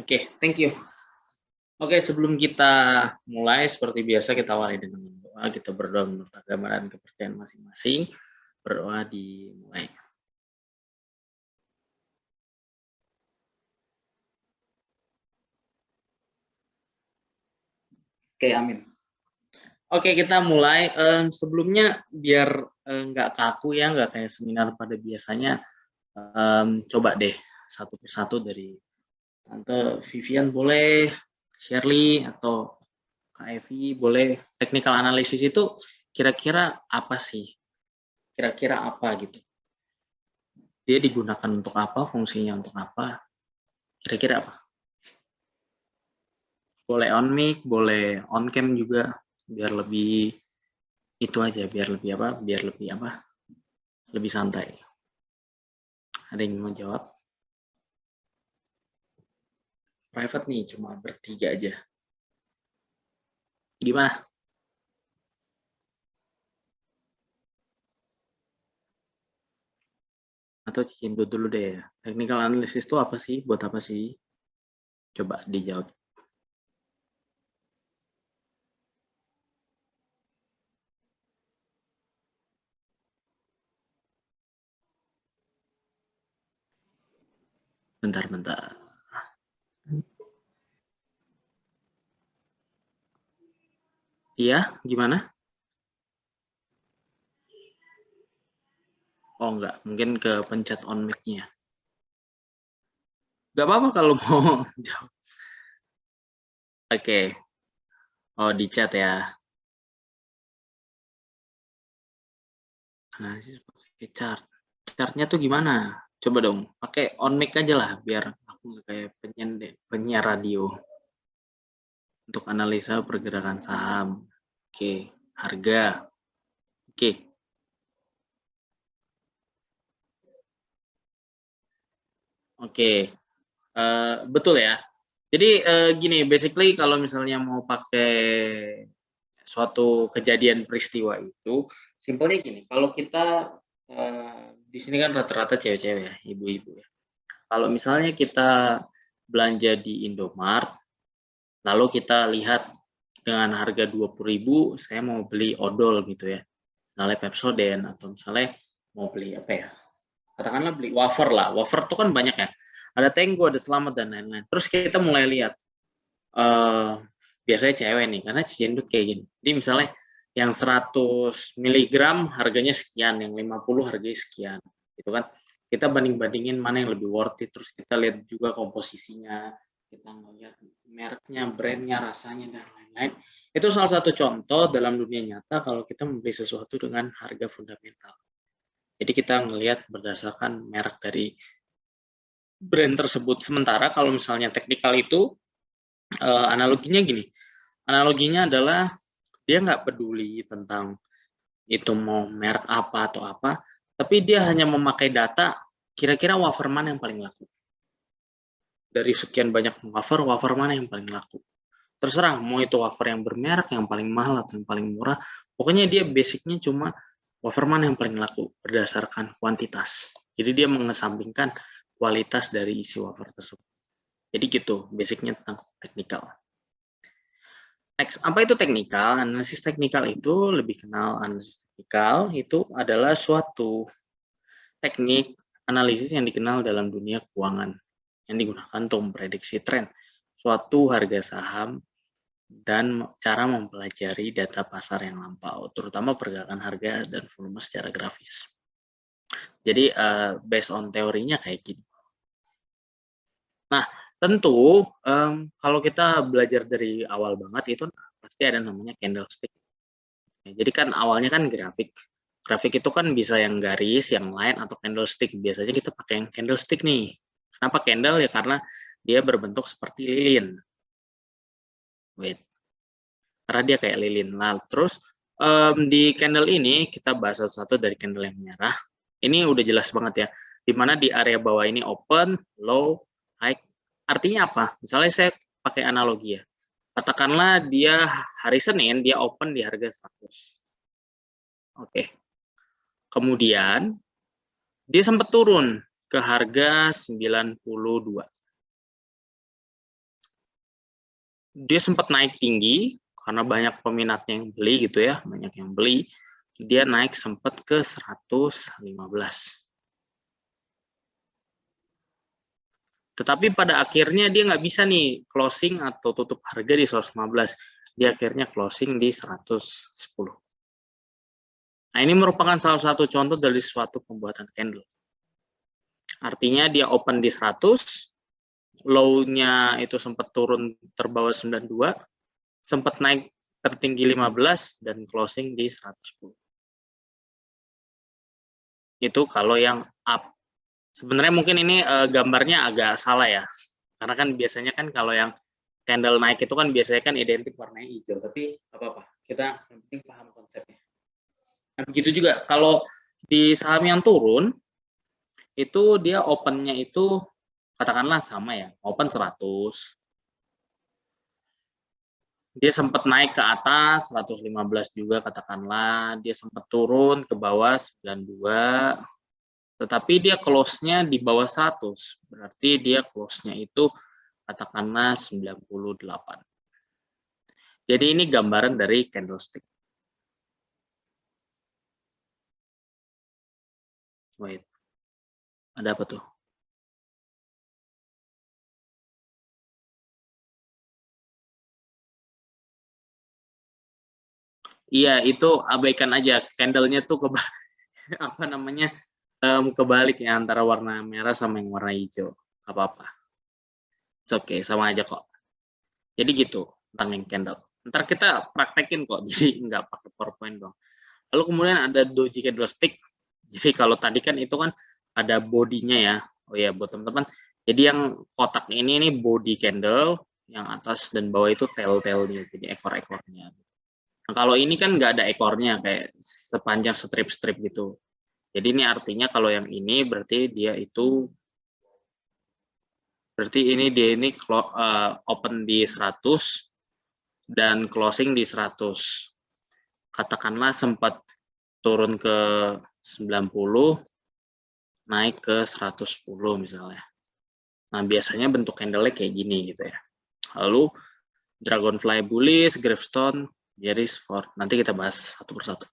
Oke, thank you. Oke, sebelum kita mulai seperti biasa kita awali dengan doa, kita berdoa menurut agama dan kepercayaan masing-masing. Berdoa dimulai. Oke, amin. Oke, kita mulai. Sebelumnya biar nggak kaku ya, nggak kayak seminar pada biasanya. Coba deh satu persatu dari Tante Vivian boleh, Shirley atau Kak Evi boleh. Technical analysis itu kira-kira apa sih? Kira-kira apa gitu? Dia digunakan untuk apa? Fungsinya untuk apa? Kira-kira apa? Boleh on mic, boleh on cam juga, biar lebih itu aja, biar lebih apa? Biar lebih apa? Lebih santai. Ada yang mau jawab? Private nih, cuma bertiga aja. Gimana? Atau cicin dulu deh. Technical analysis itu apa sih? Buat apa sih? Coba dijawab. Bentar-bentar. Iya, gimana? Oh enggak, mungkin ke pencet on mic-nya. Enggak apa-apa kalau mau jawab. Oke. Oh, di chat ya. Analisis pakai chart. Chartnya tuh gimana? Coba dong, pakai on mic aja lah, biar aku nggak kayak penyiar radio. Untuk analisa pergerakan saham. Oke, harga. Oke. Oke, betul ya. Jadi gini, basically kalau misalnya mau pakai suatu kejadian peristiwa itu, simpelnya gini, kalau kita di sini kan rata-rata cewek-cewek ya, ibu-ibu ya. Kalau misalnya kita belanja di Indomart, lalu kita lihat dengan harga 20.000, saya mau beli odol gitu ya. Misalnya Pepsodent atau misalnya mau beli apa ya? Katakanlah beli wafer lah. Wafer itu kan banyak ya. Ada Tenggo, ada Selamat dan lain-lain. Terus kita mulai lihat biasanya cewek nih karena cicindut kayak gini. Jadi misalnya yang 100 miligram harganya sekian, yang 50 harganya sekian. Gitu kan. Kita banding-bandingin mana yang lebih worth it, terus kita lihat juga komposisinya, kita ngelihat mereknya, brandnya, rasanya dan lain-lain. Itu salah satu contoh dalam dunia nyata kalau kita membeli sesuatu dengan harga fundamental. Jadi kita ngelihat berdasarkan merek dari brand tersebut. Sementara kalau misalnya teknikal itu analoginya gini, analoginya adalah dia nggak peduli tentang itu mau merek apa atau apa, tapi dia hanya memakai data kira-kira wafer mana yang paling laku. Dari sekian banyak wafer, wafer mana yang paling laku. Terserah mau itu wafer yang bermerek, yang paling mahal atau yang paling murah, pokoknya dia basicnya cuma wafer mana yang paling laku berdasarkan kuantitas. Jadi dia mengesampingkan kualitas dari isi wafer tersebut. Jadi gitu, basicnya tentang teknikal. Next, apa itu teknikal? Analisis teknikal itu lebih kenal analisis teknikal itu adalah suatu teknik analisis yang dikenal dalam dunia keuangan yang digunakan untuk memprediksi tren suatu harga saham dan cara mempelajari data pasar yang lampau, terutama pergerakan harga dan volume secara grafis. Jadi based on teorinya kayak gini. Nah, tentu kalau kita belajar dari awal banget itu pasti ada namanya candlestick. Jadi kan awalnya kan grafik. Grafik itu kan bisa yang garis, yang line atau candlestick. Biasanya kita pakai yang candlestick nih. Kenapa candle ya? Karena dia berbentuk seperti lilin. Wait. Karena dia kayak lilin. Nah, terus di candle ini kita bahas satu-satu dari candle yang merah. Ini udah jelas banget ya. Dimana di area bawah ini open, low, high. Artinya apa? Misalnya saya pakai analogi ya. Katakanlah dia hari Senin, dia open di harga 100. Oke. Kemudian dia sempat turun ke harga 92. dia sempat naik tinggi karena banyak peminatnya yang beli gitu ya, banyak yang beli. Dia naik sempat ke 115. Tetapi pada akhirnya dia nggak bisa nih closing atau tutup harga di 115. Dia akhirnya closing di 110. Nah, ini merupakan salah satu contoh dari suatu pembuatan candle. Artinya dia open di 100, low-nya itu sempat turun terbawah 92, sempat naik tertinggi 15, dan closing di 110. Itu kalau yang up. Sebenarnya mungkin ini gambarnya agak salah ya, karena kan biasanya kan kalau yang candle naik itu kan biasanya kan identik warnanya hijau, tapi apa-apa, kita yang penting paham konsepnya. Nah, begitu juga kalau di saham yang turun, itu dia opennya itu katakanlah sama ya, open 100. Dia sempat naik ke atas 115 juga katakanlah, dia sempat turun ke bawah 92, tetapi dia close-nya di bawah 100, berarti dia close-nya itu katakanlah 98. Jadi ini gambaran dari candlestick. Wait, ada apa tuh? Iya, itu abaikan aja. Candle-nya tuh apa namanya, kebalik ya antara warna merah sama yang warna hijau. Apa-apa. Oke, sama aja kok. Jadi gitu tentang yang candle. Ntar kita praktekin kok, jadi nggak pakai PowerPoint dong. Lalu kemudian ada doji candlestick. Jadi kalau tadi kan itu kan ada bodinya ya. Oh ya, buat teman-teman. Jadi yang kotak ini body candle, yang atas dan bawah itu tail-tailnya, jadi ekor-ekornya. Nah, kalau ini kan nggak ada ekornya, kayak sepanjang strip-strip gitu. Jadi ini artinya kalau yang ini berarti dia ini open di 100 dan closing di 100. Katakanlah sempat turun ke 90, naik ke 110 misalnya. Nah, biasanya bentuk candle-nya kayak gini gitu ya. Lalu Dragonfly bullish, Gravestone bearish for. Nanti kita bahas satu persatu.